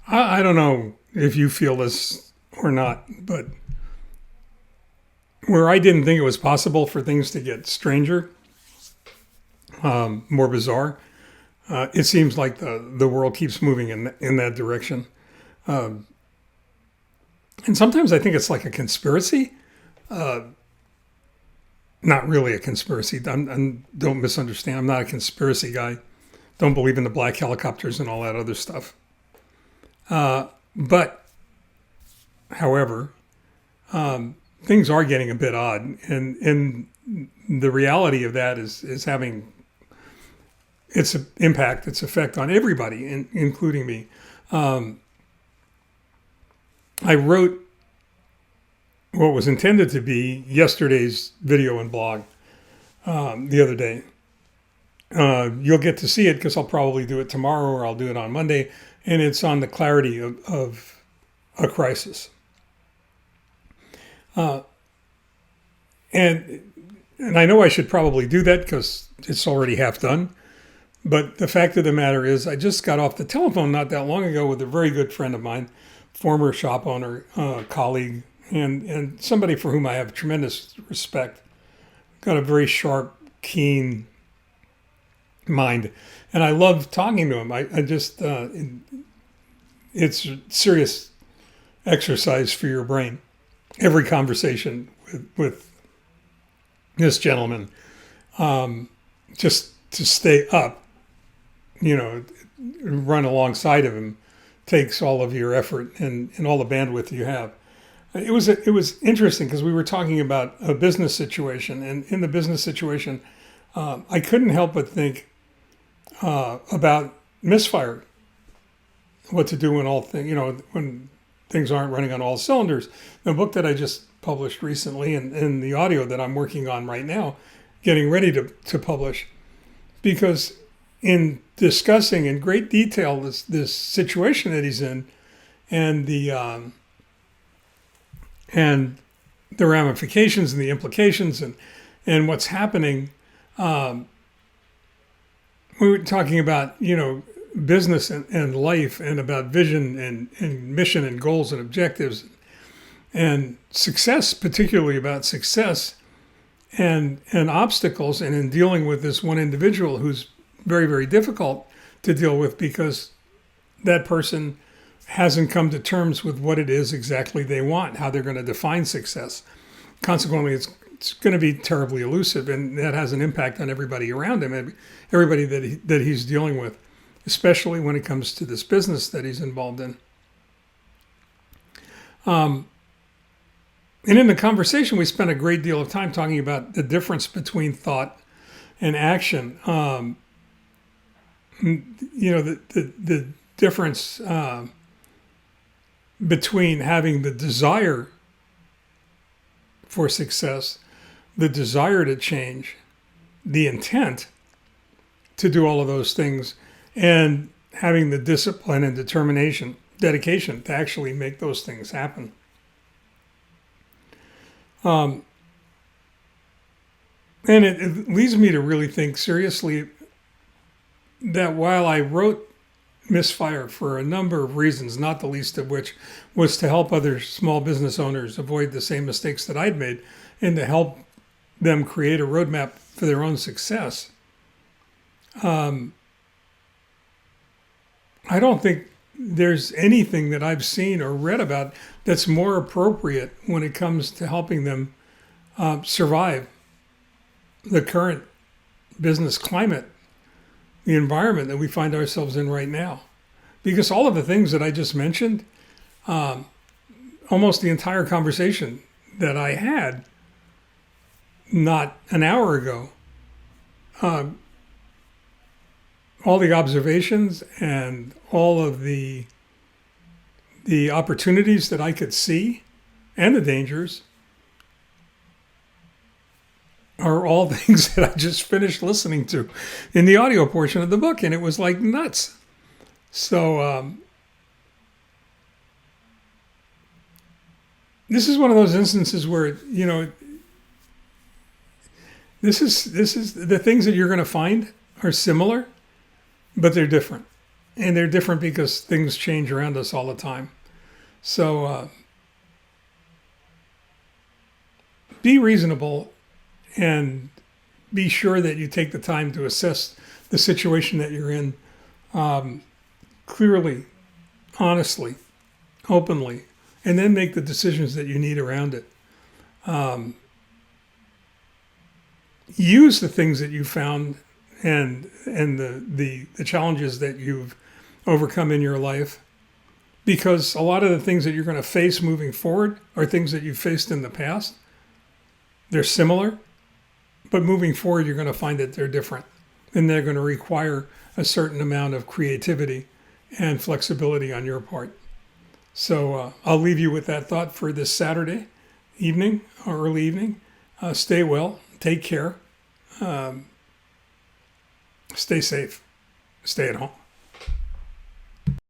I don't know if you feel this or not, but where I didn't think it was possible for things to get stranger, more bizarre, it seems like the world keeps moving in that direction. Um, and sometimes I think it's like a conspiracy. Uh, Not really a conspiracy. Don't misunderstand. I'm not a conspiracy guy. Don't believe in the black helicopters and all that other stuff. But, however, things are getting a bit odd, and the reality of that is having its impact, its effect on everybody, including me. Um, I wrote what was intended to be yesterday's video and blog the other day. You'll get to see it because I'll probably do it tomorrow or I'll do it on Monday, and it's on the clarity of a crisis. Uh, and and I know I should probably do that because it's already half done. But the fact of the matter is, I just got off the telephone not that long ago with a very good friend of mine, former shop owner, colleague, and somebody for whom I have tremendous respect. Got a very sharp, keen mind, and I love talking to him. I just it's serious exercise for your brain. Every conversation with this gentleman, just to stay up, run alongside of him, takes all of your effort and all the bandwidth you have. It was interesting because we were talking about a business situation, and in the business situation, I couldn't help but think about misfire, what to do when when things aren't running on all cylinders. The book that I just published recently, and the audio that I'm working on right now, getting ready to publish, because in discussing in great detail this situation that he's in, and the ramifications and the implications and what's happening. We were talking about, business and life, and about vision and mission and goals and objectives and success, particularly about success and obstacles, and in dealing with this one individual who's very, very difficult to deal with because that person hasn't come to terms with what it is exactly they want, how they're going to define success. Consequently, it's going to be terribly elusive, and that has an impact on everybody around him, everybody that he's dealing with, especially when it comes to this business that he's involved in. And in the conversation, we spent a great deal of time talking about the difference between thought and action. The difference between having the desire for success, the desire to change, the intent to do all of those things, and having the discipline and determination, dedication to actually make those things happen. And it leads me to really think seriously that while I wrote Misfire for a number of reasons, not the least of which was to help other small business owners avoid the same mistakes that I'd made, and to help them create a roadmap for their own success, I don't think there's anything that I've seen or read about that's more appropriate when it comes to helping them survive the current business climate, the environment that we find ourselves in right now. Because all of the things that I just mentioned, almost the entire conversation that I had not an hour ago, all the observations and all of the opportunities that I could see and the dangers are all things that I just finished listening to in the audio portion of the book, and it was like nuts. So this is one of those instances where, this is the things that you're going to find are similar, but they're different. And they're different because things change around us all the time. So be reasonable and be sure that you take the time to assess the situation that you're in clearly, honestly, openly, and then make the decisions that you need around it. Use the things that you found and the challenges that you've overcome in your life, because a lot of the things that you're going to face moving forward are things that you've faced in the past. They're similar, but moving forward, you're going to find that they're different, and they're going to require a certain amount of creativity and flexibility on your part. So I'll leave you with that thought for this Saturday evening or early evening. Stay well, take care, stay safe, stay at home.